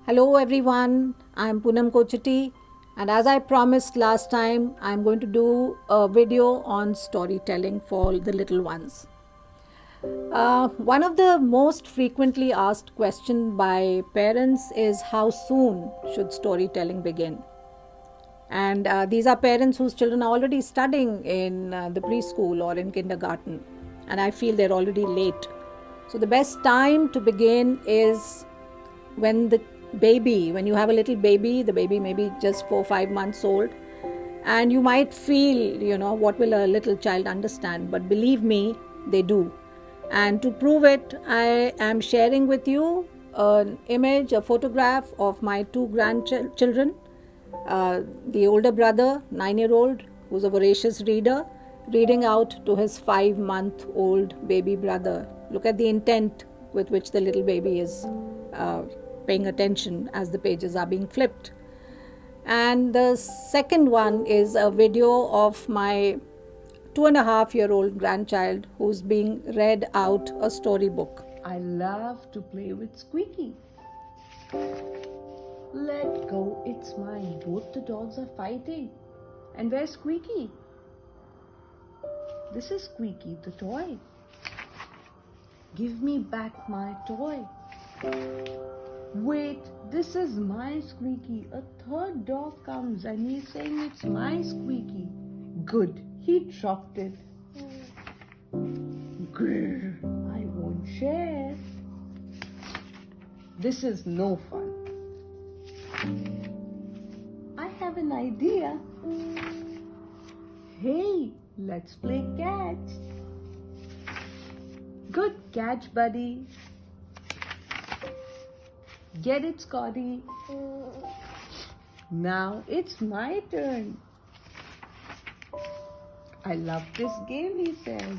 Hello everyone, I'm Poonam Kochitty, and as I promised last time, I'm going to do a video on storytelling for the little ones. One of the most frequently asked questions by parents is how soon should storytelling begin? And these are parents whose children are already studying in the preschool or in kindergarten, and I feel they're already late. So, the best time to begin is when you have a little baby, the baby may be just 4 5 months old, and you might feel, what will a little child understand? But believe me, they do. And to prove it, I am sharing with you an image, a photograph of my two grandchildren. The older brother, 9-year-old, who's a voracious reader, reading out to his 5-month-old baby brother. Look at the intent with which the little baby is paying attention as the pages are being flipped. And the second one is a video of my 2.5-year-old grandchild who's being read out a storybook. I love to play with Squeaky. Let go, it's mine. Both the dogs are fighting. And where's Squeaky? This is Squeaky, the toy. Give me back my toy. Wait, this is my Squeaky. A third dog comes and he's saying it's my Squeaky. Good, he dropped it. Grr, I won't share. This is no fun. I have an idea. Hey, let's play catch. Good catch, buddy. Get it, Scotty. Now it's my turn. I love this game, he says.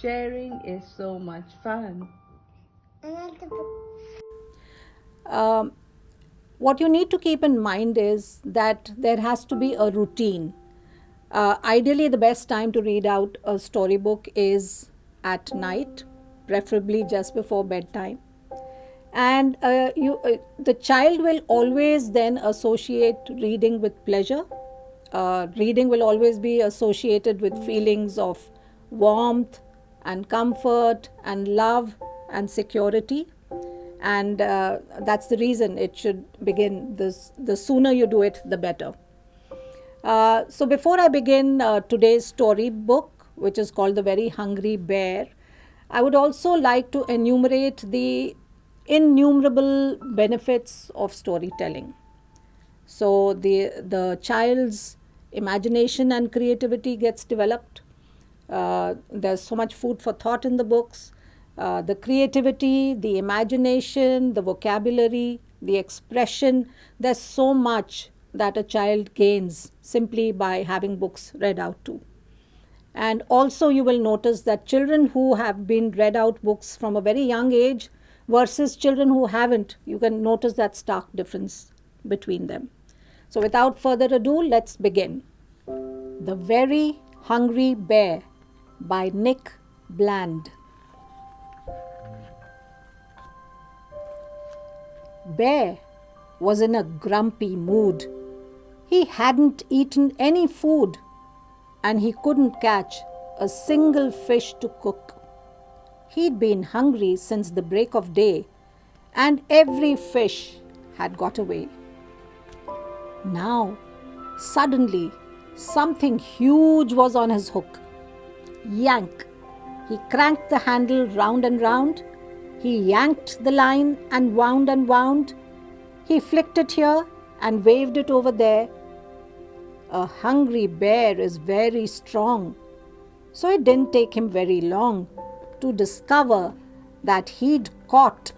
Sharing is so much fun. What you need to keep in mind is that there has to be a routine. Ideally, the best time to read out a storybook is at night, preferably just before bedtime. And the child will always then associate reading with pleasure. Reading will always be associated with feelings of warmth and comfort and love and security. And that's the reason it should begin. The sooner you do it, the better. So before I begin today's storybook, which is called The Very Hungry Bear, I would also like to enumerate the innumerable benefits of storytelling. So the child's imagination and creativity gets developed. There's so much food for thought in the books. The creativity, the imagination, the vocabulary, the expression, there's so much that a child gains simply by having books read out to. And also you will notice that children who have been read out books from a very young age versus children who haven't, you can notice that stark difference between them. So without further ado, let's begin. The Very Hungry Bear by Nick Bland. Bear was in a grumpy mood. He hadn't eaten any food and he couldn't catch a single fish to cook. He'd been hungry since the break of day and every fish had got away. Now, suddenly, something huge was on his hook. Yank! He cranked the handle round and round. He yanked the line and wound and wound. He flicked it here and waved it over there. A hungry bear is very strong, so it didn't take him very long to discover that he'd caught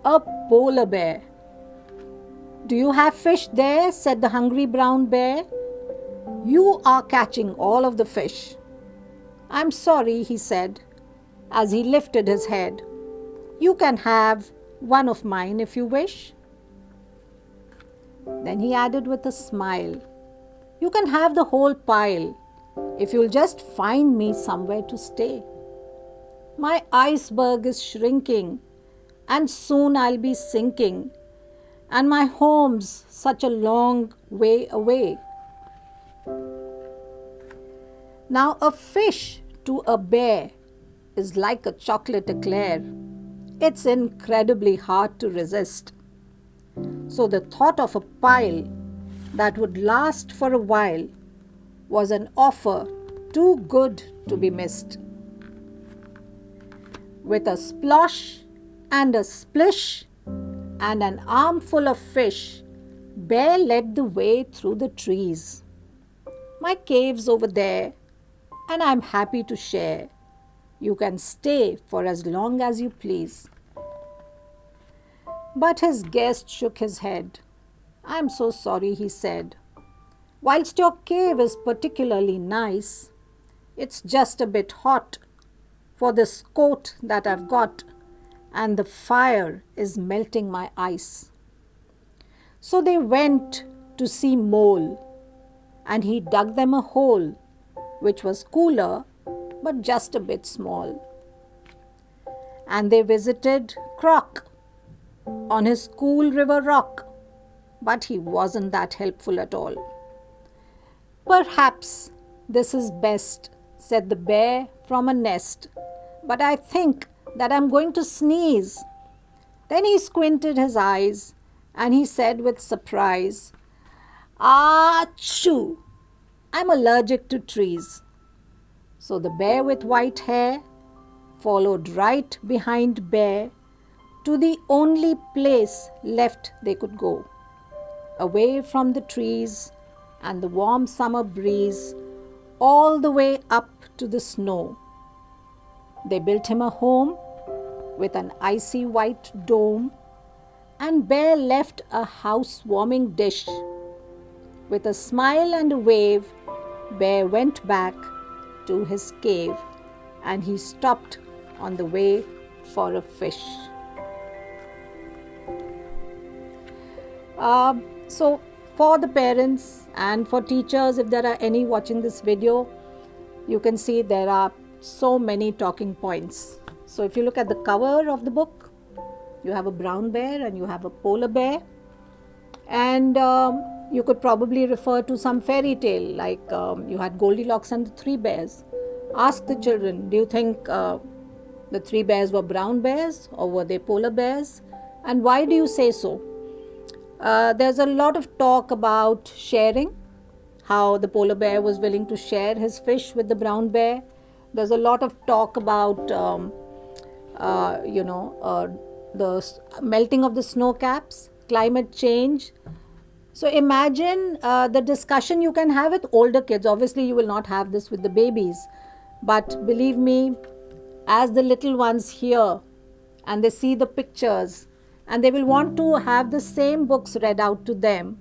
a polar bear. "Do you have fish there?" said the hungry brown bear. "You are catching all of the fish." "I'm sorry," he said, as he lifted his head. "You can have one of mine if you wish." Then he added with a smile, "You can have the whole pile if you'll just find me somewhere to stay. My iceberg is shrinking and soon I'll be sinking, and my home's such a long way away. Now, a fish to a bear is like a chocolate eclair. It's incredibly hard to resist. So, the thought of a pile that would last for a while was an offer too good to be missed. With a splosh and a splish and an armful of fish, Bear led the way through the trees. My cave's over there, and I'm happy to share. You can stay for as long as you please. But his guest shook his head. I'm so sorry, he said. Whilst your cave is particularly nice, it's just a bit hot for this coat that I've got, and the fire is melting my ice. So they went to see Mole, and he dug them a hole, which was cooler but just a bit small. And they visited Croc on his cool river rock, but he wasn't that helpful at all. Perhaps this is best, said the bear from a nest, but I think that I'm going to sneeze. Then he squinted his eyes and he said with surprise, Achoo! I'm allergic to trees. So the bear with white hair followed right behind Bear to the only place left they could go, away from the trees and the warm summer breeze, all the way up to the snow. They built him a home with an icy white dome, and Bear left a house-warming dish. With a smile and a wave, Bear went back to his cave, and he stopped on the way for a fish. So for the parents and for teachers, if there are any watching this video, you can see there are so many talking points. So if you look at the cover of the book, you have a brown bear and you have a polar bear, and you could probably refer to some fairy tale like you had Goldilocks and the three bears. Ask the children, do you think the three bears were brown bears or were they polar bears, and why do you say so? There's a lot of talk about sharing, how the polar bear was willing to share his fish with the brown bear. There's a lot of talk about the melting of the snow caps, climate change. So imagine the discussion you can have with older kids. Obviously you will not have this with the babies, but believe me, as the little ones hear and they see the pictures and they will want to have the same books read out to them,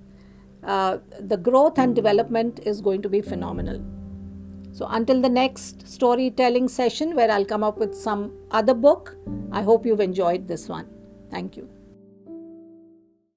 the growth and development is going to be phenomenal. So until the next storytelling session where I'll come up with some other book, I hope you've enjoyed this one. Thank you.